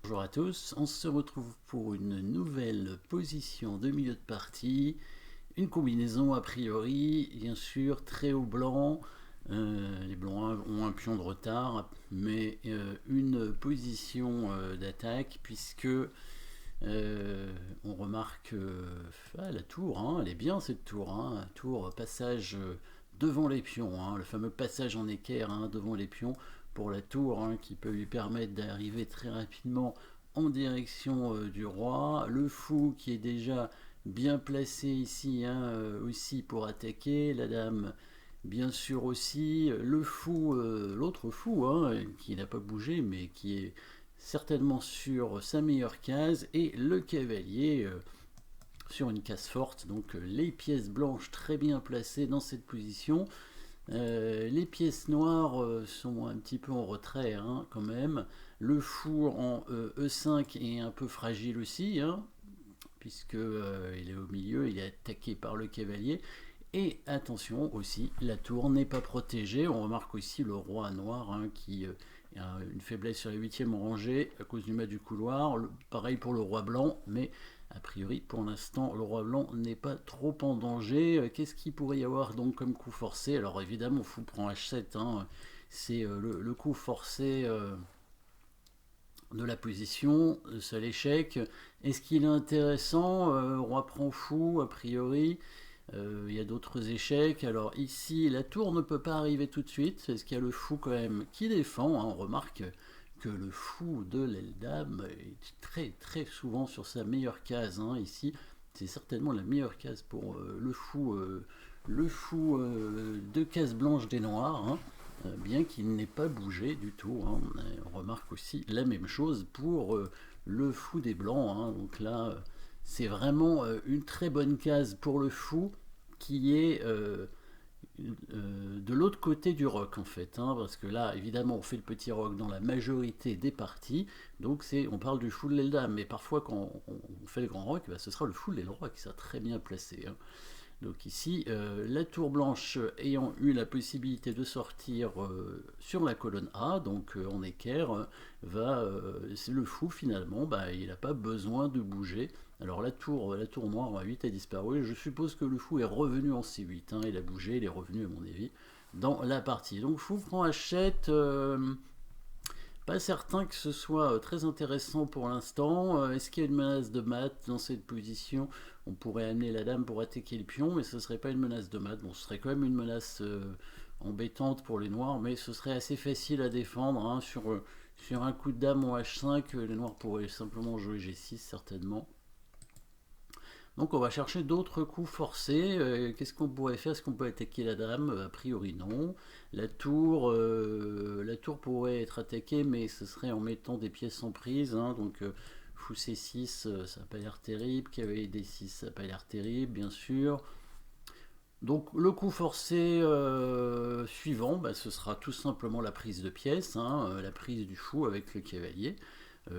Bonjour à tous, on se retrouve pour une nouvelle position de milieu de partie, une combinaison a priori, bien sûr, très haut blanc, les blancs ont un pion de retard, mais une position d'attaque puisque on remarque la tour, hein, elle est bien cette tour, hein, tour passage devant les pions, hein, le fameux passage en équerre devant les pions pour la tour qui peut lui permettre d'arriver très rapidement en direction du roi. Le fou qui est déjà bien placé ici aussi pour attaquer, la dame bien sûr aussi, le fou, l'autre fou qui n'a pas bougé mais qui est certainement sur sa meilleure case, et le cavalier sur une case forte. Donc les pièces blanches très bien placées dans cette position. Les pièces noires sont un petit peu en retrait quand même. Le fou en E5 est un peu fragile aussi, puisque il est au milieu, il est attaqué par le cavalier. Et attention aussi, la tour n'est pas protégée. On remarque aussi le roi noir qui a une faiblesse sur la 8e rangée à cause du mat du couloir. Pareil pour le roi blanc, mais a priori pour l'instant le roi blanc n'est pas trop en danger. Qu'est-ce qu'il pourrait y avoir donc comme coup forcé? Alors évidemment, fou prend H7, c'est le coup forcé de la position, seul échec. Est-ce qu'il est intéressant? Roi prend fou, a priori. Il y a d'autres échecs. Alors ici, la tour ne peut pas arriver tout de suite, parce qu'il y a le fou quand même qui défend. On remarque que le fou de l'aile dame est très très souvent sur sa meilleure case. Ici, c'est certainement la meilleure case pour le fou de case blanche des noirs. Bien qu'il n'ait pas bougé du tout. On remarque aussi la même chose pour le fou des blancs. Donc là, c'est vraiment une très bonne case pour le fou qui est de l'autre côté du roc en fait, parce que là évidemment on fait le petit roc dans la majorité des parties, donc on parle du fou de l'aile dame, mais parfois quand on fait le grand roc, ce sera le fou de l'aile roi qui sera très bien placé. Donc ici, la tour blanche ayant eu la possibilité de sortir sur la colonne A, donc en équerre, c'est le fou finalement, il n'a pas besoin de bouger. Alors la tour noire en A8 a disparu, je suppose que le fou est revenu en C8, il a bougé, il est revenu à mon avis dans la partie. Donc fou prend H7, pas certain que ce soit très intéressant pour l'instant. Est-ce qu'il y a une menace de mat dans cette position? On pourrait amener la dame pour attaquer le pion, mais ce ne serait pas une menace de mat. Bon, ce serait quand même une menace embêtante pour les noirs, mais ce serait assez facile à défendre. Sur un coup de dame en H5, les noirs pourraient simplement jouer G6 certainement. Donc on va chercher d'autres coups forcés. Qu'est-ce qu'on pourrait faire? Est-ce qu'on peut attaquer la dame? A priori non. La tour pourrait être attaquée, mais ce serait en mettant des pièces en prise. Donc fou C6, ça n'a pas l'air terrible. Cavalier D6, ça n'a pas l'air terrible, bien sûr. Donc le coup forcé suivant, ce sera tout simplement la prise de pièces, la prise du fou avec le cavalier.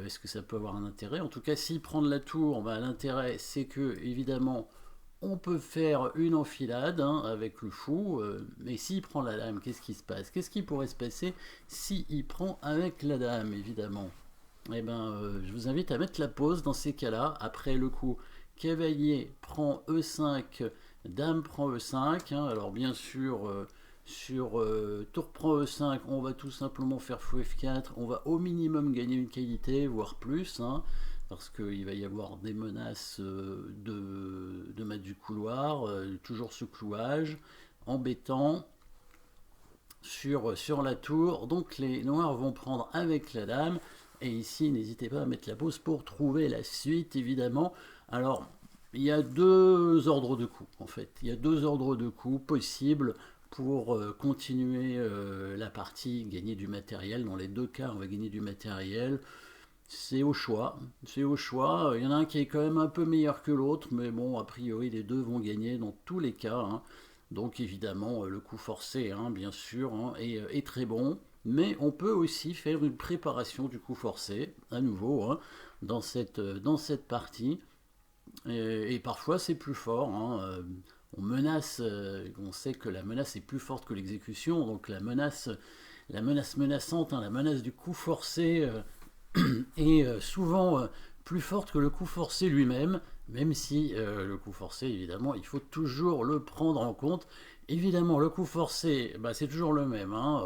Est-ce que ça peut avoir un intérêt? En tout cas, s'il prend de la tour, l'intérêt c'est que, évidemment, on peut faire une enfilade avec le fou, mais s'il prend la dame, qu'est-ce qui se passe? Qu'est-ce qui pourrait se passer s'il prend avec la dame, évidemment? Je vous invite à mettre la pause dans ces cas-là. Après le coup, cavalier prend E5, dame prend E5. Alors bien sûr, sur tour prend E5, on va tout simplement faire fou F4. On va au minimum gagner une qualité, voire plus, parce qu'il va y avoir des menaces de mat du couloir, toujours ce clouage embêtant sur la tour. Donc les noirs vont prendre avec la dame. Et ici, n'hésitez pas à mettre la pause pour trouver la suite, évidemment. Alors, il y a deux ordres de coups, en fait. Il y a deux ordres de coups possibles pour continuer la partie, gagner du matériel. Dans les deux cas, on va gagner du matériel. C'est au choix. C'est au choix. Il y en a un qui est quand même un peu meilleur que l'autre, mais bon, a priori, les deux vont gagner dans tous les cas. Donc, évidemment, le coup forcé, bien sûr, est très bon. Mais on peut aussi faire une préparation du coup forcé, à nouveau, dans cette partie. Et parfois c'est plus fort. On menace, on sait que la menace est plus forte que l'exécution, donc la menace menaçante, la menace du coup forcé est souvent plus forte que le coup forcé lui-même, même si le coup forcé, évidemment, il faut toujours le prendre en compte. Évidemment, le coup forcé, bah, c'est toujours le même, hein,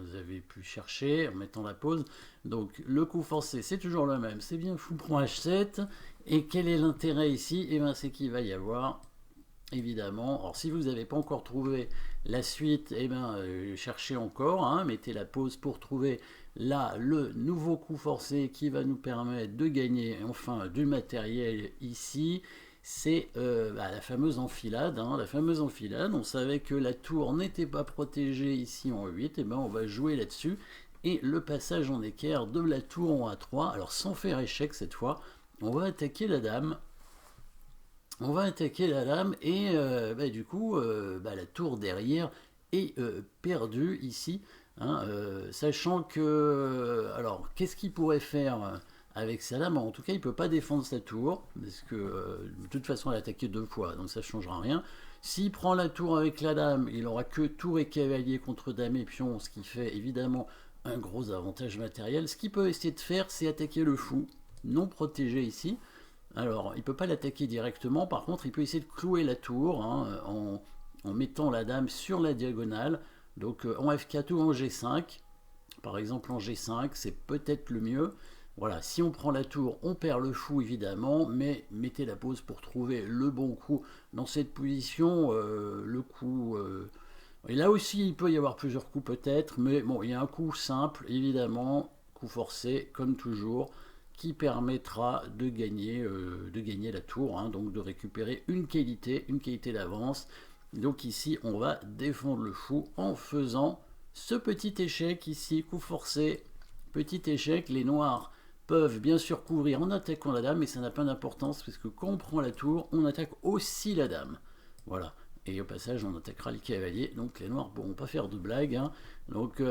vous avez pu chercher en mettant la pause. Donc le coup forcé, c'est toujours le même, c'est bien fou prend H7. Et quel est l'intérêt ici? Eh bien, c'est qu'il va y avoir, évidemment, alors si vous n'avez pas encore trouvé la suite, eh bien, cherchez encore, hein, mettez la pause pour trouver là le nouveau coup forcé qui va nous permettre de gagner enfin du matériel ici. C'est la fameuse enfilade, hein, la fameuse enfilade. On savait que la tour n'était pas protégée ici en 8, et ben on va jouer là-dessus. Et le passage en équerre de la tour en A3, alors sans faire échec cette fois, on va attaquer la dame. On va attaquer la dame et du coup, la tour derrière est perdue ici. Hein, sachant que... alors, qu'est-ce qu'il pourrait faire avec sa dame? En tout cas, il ne peut pas défendre sa tour, parce que de toute façon, elle a attaqué 2 fois, donc ça ne changera rien. S'il prend la tour avec la dame, il n'aura que tour et cavalier contre dame et pion, ce qui fait évidemment un gros avantage matériel. Ce qu'il peut essayer de faire, c'est attaquer le fou, non protégé ici. Alors, il ne peut pas l'attaquer directement, par contre, il peut essayer de clouer la tour, hein, en mettant la dame sur la diagonale. Donc en F4 ou en G5, par exemple en G5, c'est peut-être le mieux. Voilà, si on prend la tour, on perd le fou évidemment, mais mettez la pause pour trouver le bon coup. Dans cette position, le coup... et là aussi, il peut y avoir plusieurs coups peut-être, mais bon, il y a un coup simple, évidemment, coup forcé, comme toujours, qui permettra de gagner la tour, hein, donc de récupérer une qualité d'avance. Donc ici, on va défendre le fou en faisant ce petit échec ici, coup forcé, petit échec. Les noirs peuvent bien sûr couvrir en attaquant la dame, mais ça n'a pas d'importance, parce que quand on prend la tour, on attaque aussi la dame. Voilà. Et au passage, on attaquera le cavalier, donc les noirs ne pourront pas faire de blagues. Hein. Donc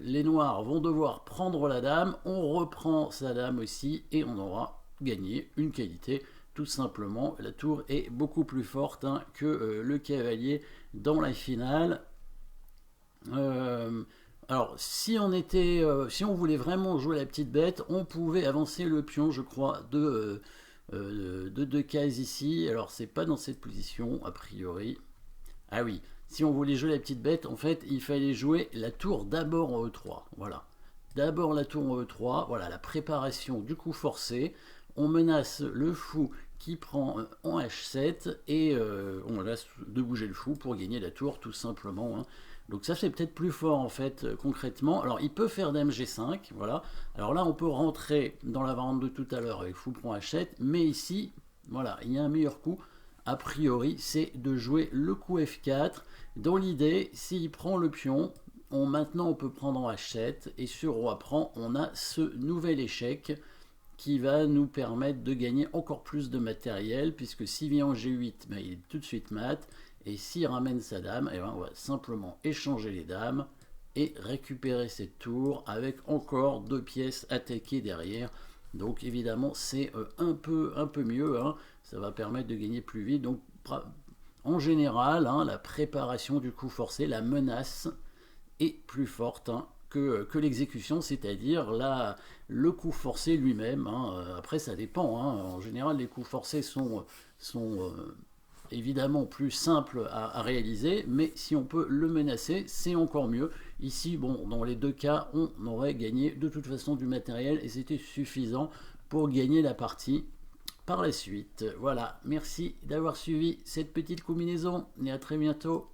les noirs vont devoir prendre la dame, on reprend sa dame aussi, et on aura gagné une qualité. Tout simplement, la tour est beaucoup plus forte, hein, que le cavalier dans la finale. Alors, si on voulait vraiment jouer la petite bête, on pouvait avancer le pion, je crois, de 2 cases ici. Alors, c'est pas dans cette position, a priori. Ah oui, si on voulait jouer la petite bête, en fait, il fallait jouer la tour d'abord en E3. Voilà. D'abord la tour en E3, voilà la préparation du coup forcé. On menace le fou qui prend en H7 et on laisse de bouger le fou pour gagner la tour tout simplement. Hein. Donc ça c'est peut-être plus fort en fait concrètement. Alors il peut faire dame G5, voilà. Alors là on peut rentrer dans la variante de tout à l'heure avec fou prend H7, mais ici, voilà, il y a un meilleur coup. A priori, c'est de jouer le coup F4. Dans l'idée, s'il prend le pion, maintenant on peut prendre en H7, et sur roi prend, on a ce nouvel échec qui va nous permettre de gagner encore plus de matériel, puisque s'il vient en G8, ben, il est tout de suite mat, et s'il ramène sa dame, et ben, on va simplement échanger les dames, et récupérer cette tour, avec encore 2 pièces attaquées derrière. Donc évidemment, c'est un peu mieux, hein. Ça va permettre de gagner plus vite. Donc en général, hein, la préparation du coup forcé, la menace est plus forte, hein, que l'exécution, c'est-à-dire le coup forcé lui-même. Hein. Après, ça dépend. Hein. En général, les coups forcés sont évidemment plus simples à réaliser, mais si on peut le menacer, c'est encore mieux. Ici, bon, dans les 2 cas, on aurait gagné de toute façon du matériel et c'était suffisant pour gagner la partie par la suite. Voilà, merci d'avoir suivi cette petite combinaison et à très bientôt.